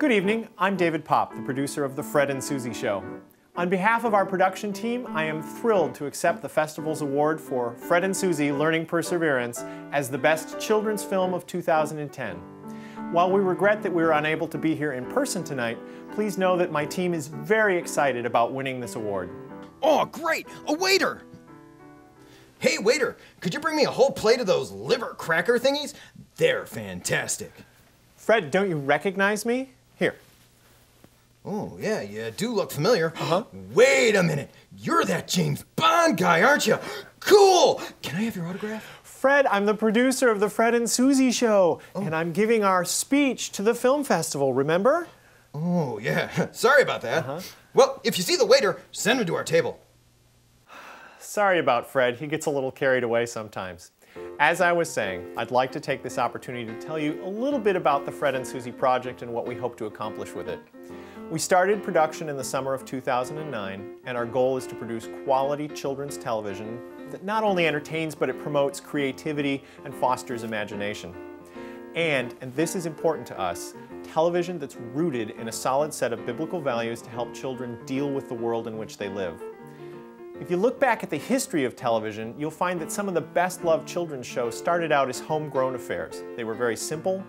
Good evening, I'm David Popp, the producer of the Fred and Susie Show. On behalf of our production team, I am thrilled to accept the festival's award for Fred and Susie Learning Perseverance as the best children's film of 2010. While we regret that we were unable to be here in person tonight, please know that my team is very excited about winning this award. Oh, great! A waiter! Hey, waiter, could you bring me a whole plate of those liver cracker thingies? They're fantastic. Fred, don't you recognize me? Here. Oh, yeah, you do look familiar. Wait a minute. You're that James Bond guy, aren't you? Cool! Can I have your autograph? Fred, I'm the producer of the Fred and Susie Show, and I'm giving our speech to the film festival, remember? Oh, yeah. Sorry about that. Well, if you see the waiter, send him to our table. Sorry about Fred. He gets a little carried away sometimes. As I was saying, I'd like to take this opportunity to tell you a little bit about the Fred and Susie project and what we hope to accomplish with it. We started production in the summer of 2009, and our goal is to produce quality children's television that not only entertains, but it promotes creativity and fosters imagination. And this is important to us, television that's rooted in a solid set of biblical values to help children deal with the world in which they live. If you look back at the history of television, you'll find that some of the best-loved children's shows started out as homegrown affairs. They were very simple,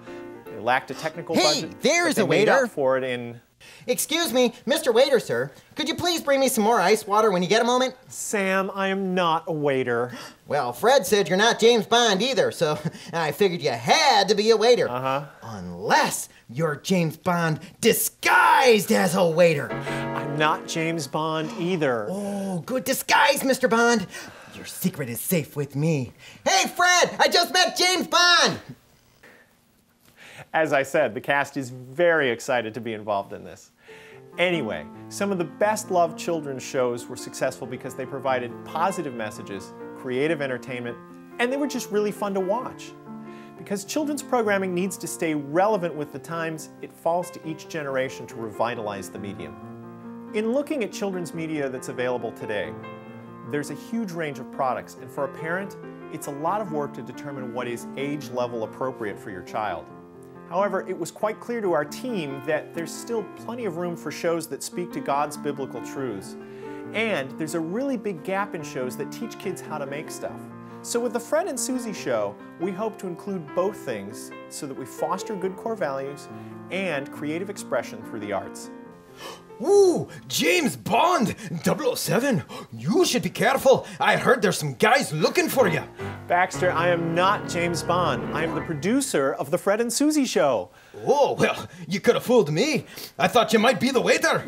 they lacked a technical budget. Hey, there's a made waiter! up for it in... Excuse me, Mr. Waiter, sir. Could you please bring me some more ice water when you get a moment? Sam, I am not a waiter. Well, Fred said you're not James Bond either, so I figured you had to be a waiter. Unless you're James Bond disguised as a waiter. I'm not James Bond either. Oh, good disguise, Mr. Bond. Your secret is safe with me. Hey, Fred, I just met James Bond. As I said, the cast is very excited to be involved in this. Anyway, some of the best-loved children's shows were successful because they provided positive messages, creative entertainment, and they were just really fun to watch. Because children's programming needs to stay relevant with the times, it falls to each generation to revitalize the medium. In looking at children's media that's available today, there's a huge range of products, and for a parent, it's a lot of work to determine what is age-level appropriate for your child. However, it was quite clear to our team that there's still plenty of room for shows that speak to God's biblical truths. And there's a really big gap in shows that teach kids how to make stuff. So with the Fred and Susie Show, we hope to include both things so that we foster good core values and creative expression through the arts. Ooh, James Bond, 007. You should be careful. I heard there's some guys looking for you. Baxter, I am not James Bond. I am the producer of the Fred and Susie Show. Oh, well, you could have fooled me. I thought you might be the waiter.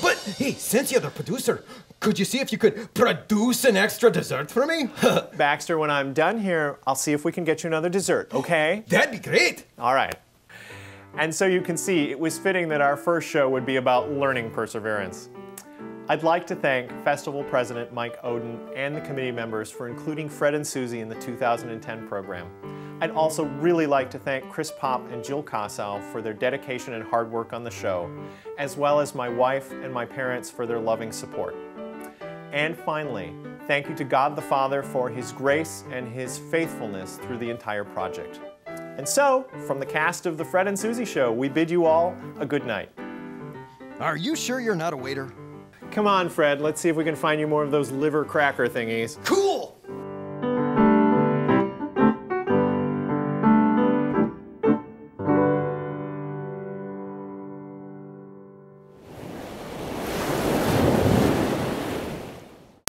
But hey, since you're the producer, could you see if you could produce an extra dessert for me? Baxter, when I'm done here, I'll see if we can get you another dessert, okay? That'd be great. All right. And so you can see, it was fitting that our first show would be about learning perseverance. I'd like to thank Festival President Mike Oden and the committee members for including Fred and Susie in the 2010 program. I'd also really like to thank Chris Popp and Jill Kossow for their dedication and hard work on the show, as well as my wife and my parents for their loving support. And finally, thank you to God the Father for His grace and His faithfulness through the entire project. And so, from the cast of the Fred and Susie Show, we bid you all a good night. Are you sure you're not a waiter? Come on, Fred, let's see if we can find you more of those liver cracker thingies. Cool!